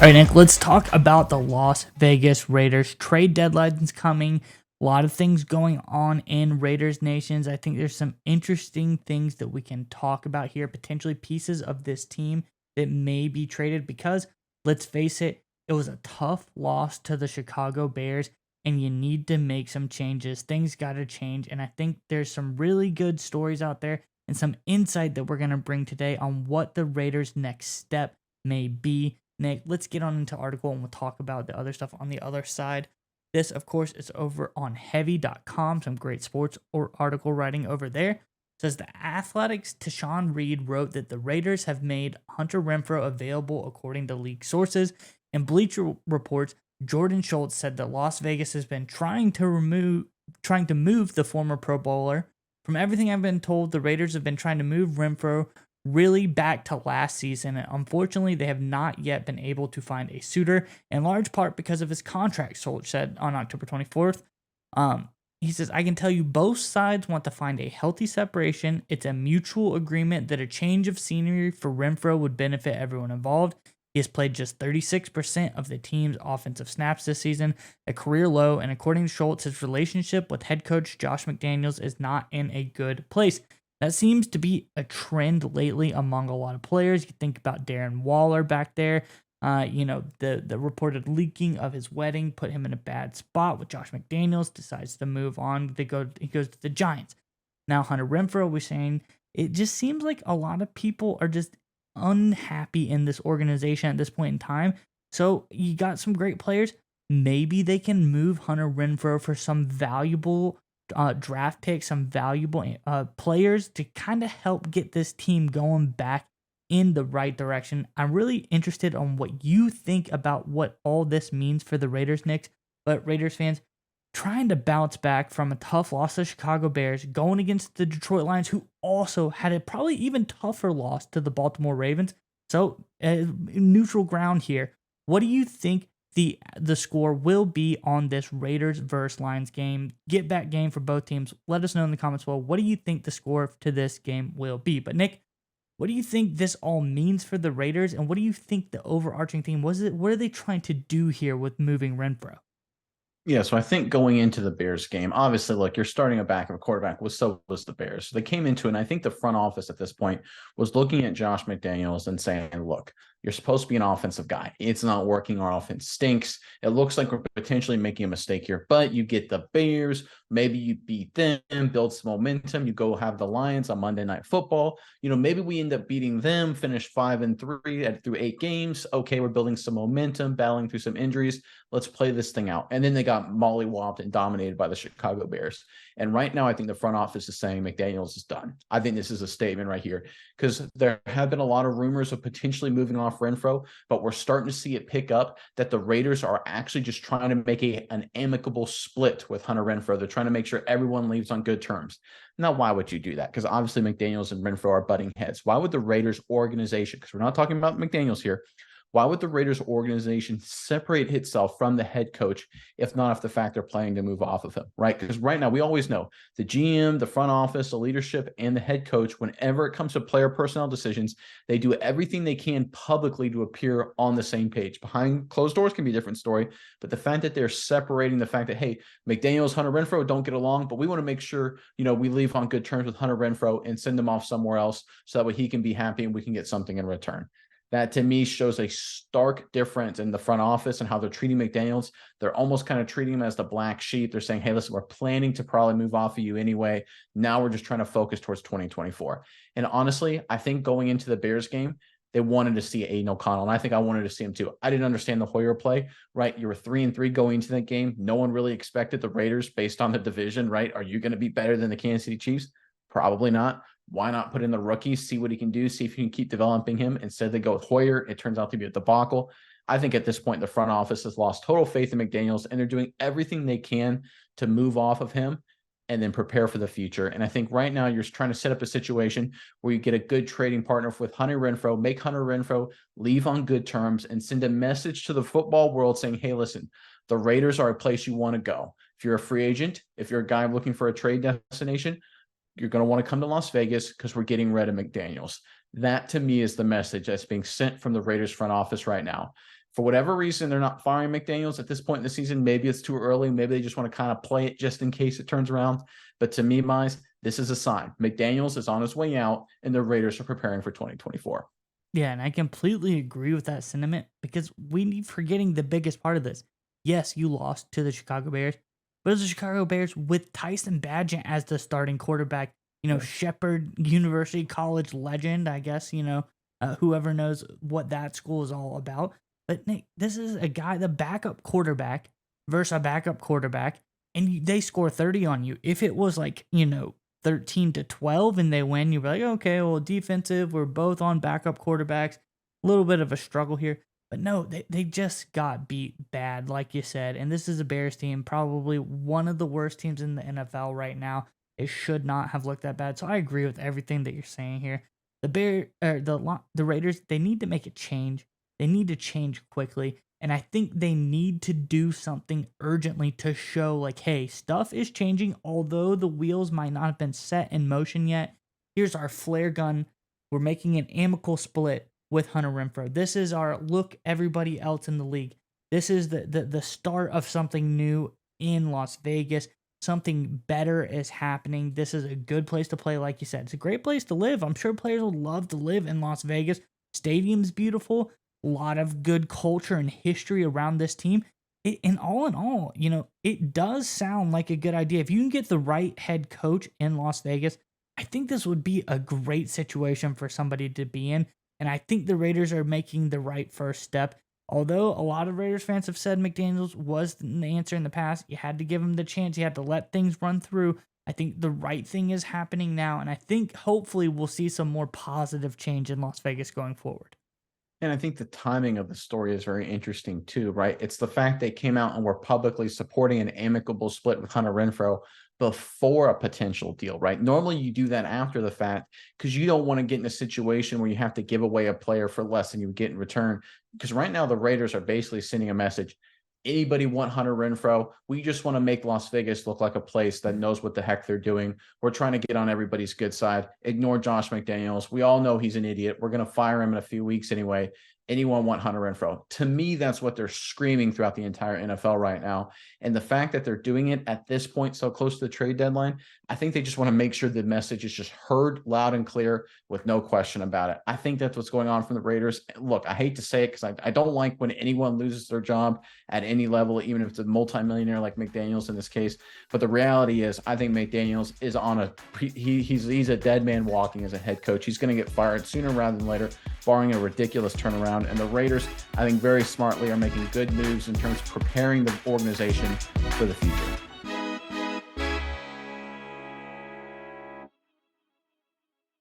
All right, Nick, let's talk about the Las Vegas Raiders. Trade deadline's coming. A lot of things going on in Raiders Nations. I think there's some interesting things that we can talk about here, potentially pieces of this team that may be traded because, let's face it, it was a tough loss to the Chicago Bears, and you need to make some changes. Things got to change, and I think there's some really good stories out there and some insight that we're going to bring today on what the Raiders' next step may be. Nick, let's get on into article and we'll talk about the other stuff on the other side. This, of course, is over on heavy.com. Some great sports or article writing over there. It says the Athletics' Tashawn Reed wrote that the Raiders have made Hunter Renfrow available according to league sources. And Bleacher Reports, Jordan Schultz said that Las Vegas has been trying to move the former Pro Bowler. From everything I've been told, the Raiders have been trying to move Renfrow really back to last season, and unfortunately they have not yet been able to find a suitor, in large part because of his contract, Solch said on October 24th. He says, I can tell you both sides want to find a healthy separation. It's a mutual agreement that a change of scenery for Renfrow would benefit everyone involved. He has played just 36% of the team's offensive snaps this season, a career low, and according to Schultz, his relationship with head coach Josh McDaniels is not in a good place. That seems to be a trend lately among a lot of players. You think about Darren Waller back there. The reported leaking of his wedding put him in a bad spot with Josh McDaniels, decides to move on. He goes to the Giants. Now, Hunter Renfrow, we're saying it just seems like a lot of people are just unhappy in this organization at this point in time. So you got some great players. Maybe they can move Hunter Renfrow for some valuable draft picks, some valuable players to kind of help get this team going back in the right direction. I'm really interested on what you think about what all this means for the Raiders, Nick. But Raiders fans trying to bounce back from a tough loss to Chicago Bears, going against the Detroit Lions, who also had a probably even tougher loss to the Baltimore Ravens. So neutral ground here. What do you think the score will be on this Raiders versus Lions game? Get back game for both teams. Let us know in the comments below. What do you think the score to this game will be? But Nick, what do you think this all means for the Raiders, and what do you think the overarching theme was? What are they trying to do here with moving Renfrow? Yeah, so I think going into the Bears game, obviously, look, you're starting a backup quarterback. So was the Bears. So they came into it, and I think the front office at this point was looking at Josh McDaniels and saying, look, you're supposed to be an offensive guy. It's not working. Our offense stinks. It looks like we're potentially making a mistake here, but you get the Bears. Maybe you beat them, build some momentum. You go have the Lions on Monday Night Football. Maybe we end up beating them, finish 5-3 through 8 games. Okay, we're building some momentum, battling through some injuries. Let's play this thing out. And then they got mollywopped and dominated by the Chicago Bears. And right now, I think the front office is saying McDaniels is done. I think this is a statement right here because there have been a lot of rumors of potentially moving off Renfrow, but we're starting to see it pick up that the Raiders are actually just trying to make an amicable split with Hunter Renfrow. They're trying to make sure everyone leaves on good terms. Now, why would you do that? Because obviously McDaniels and Renfrow are butting heads. Why would the Raiders organization, because we're not talking about McDaniels here, why would the Raiders organization separate itself from the head coach if not if the fact they're planning to move off of him, right? Because right now we always know the GM, the front office, the leadership, and the head coach, whenever it comes to player personnel decisions, they do everything they can publicly to appear on the same page. Behind closed doors can be a different story, but the fact that they're separating the fact that, hey, McDaniels, Hunter Renfrow don't get along, but we want to make sure, we leave on good terms with Hunter Renfrow and send him off somewhere else so that way he can be happy and we can get something in return. That to me shows a stark difference in the front office and how they're treating McDaniels. They're almost kind of treating him as the black sheep. They're saying, hey, listen, we're planning to probably move off of you anyway. Now we're just trying to focus towards 2024. And honestly, I think going into the Bears game, they wanted to see Aiden O'Connell, and I think I wanted to see him too. I didn't understand the Hoyer play, right? You were 3-3 going into that game. No one really expected the Raiders based on the division, right? Are you going to be better than the Kansas City Chiefs? Probably not. Why not put in the rookie, see what he can do, see if you can keep developing him? Instead, they go with Hoyer. It turns out to be a debacle. I think at this point, the front office has lost total faith in McDaniels, and they're doing everything they can to move off of him and then prepare for the future. And I think right now you're trying to set up a situation where you get a good trading partner with Hunter Renfrow, make Hunter Renfrow leave on good terms, and send a message to the football world saying, hey, listen, the Raiders are a place you want to go. If you're a free agent, if you're a guy looking for a trade destination, you're going to want to come to Las Vegas because we're getting rid of McDaniels. That to me is the message that's being sent from the Raiders front office right now. For whatever reason, they're not firing McDaniels at this point in the season. Maybe it's too early. Maybe they just want to kind of play it just in case it turns around. But to me, Mize, this is a sign. McDaniels is on his way out, and the Raiders are preparing for 2024. Yeah, and I completely agree with that sentiment because we need forgetting the biggest part of this. Yes, you lost to the Chicago Bears, but it was the Chicago Bears with Tyson Bagent as the starting quarterback. Shepherd University College legend, I guess, whoever knows what that school is all about. But Nick, this is a guy, the backup quarterback versus a backup quarterback, and they score 30 on you. If it was 13-12 and they win, you'd be like, okay, well, defensive, we're both on backup quarterbacks. A little bit of a struggle here. But no, they just got beat bad, like you said. And this is a Bears team, probably one of the worst teams in the NFL right now. It should not have looked that bad. So I agree with everything that you're saying here. The Raiders, they need to make a change. They need to change quickly. And I think they need to do something urgently to show hey, stuff is changing. Although the wheels might not have been set in motion yet, here's our flare gun. We're making an amicable split with Hunter Renfrow. This is our look everybody else in the league. This is the start of something new in Las Vegas. Something better is happening. This is a good place to play, like you said. It's a great place to live. I'm sure players would love to live in Las Vegas. Stadium's beautiful. A lot of good culture and history around this team. In all, it does sound like a good idea. If you can get the right head coach in Las Vegas, I think this would be a great situation for somebody to be in. And I think the Raiders are making the right first step. Although a lot of Raiders fans have said McDaniels was the answer in the past, you had to give him the chance. You had to let things run through. I think the right thing is happening now. And I think hopefully we'll see some more positive change in Las Vegas going forward. And I think the timing of the story is very interesting too, right? It's the fact they came out and were publicly supporting an amicable split with Hunter Renfrow before a potential deal, right? Normally you do that after the fact because you don't want to get in a situation where you have to give away a player for less than you get in return. Because right now the Raiders are basically sending a message. Anybody want Hunter Renfrow? We just want to make Las Vegas look like a place that knows what the heck they're doing. We're trying to get on everybody's good side. Ignore Josh McDaniels. We all know he's an idiot. We're going to fire him in a few weeks anyway. Anyone want Hunter Renfrow? To me, that's what they're screaming throughout the entire NFL right now. And the fact that they're doing it at this point, so close to the trade deadline, I think they just want to make sure the message is just heard loud and clear with no question about it. I think that's what's going on from the Raiders. Look, I hate to say it because I don't like when anyone loses their job at any level, even if it's a multimillionaire like McDaniels in this case. But the reality is, I think McDaniels is on he's a dead man walking as a head coach. He's going to get fired sooner rather than later, barring a ridiculous turnaround. And the Raiders, I think very smartly, are making good moves in terms of preparing the organization for the future.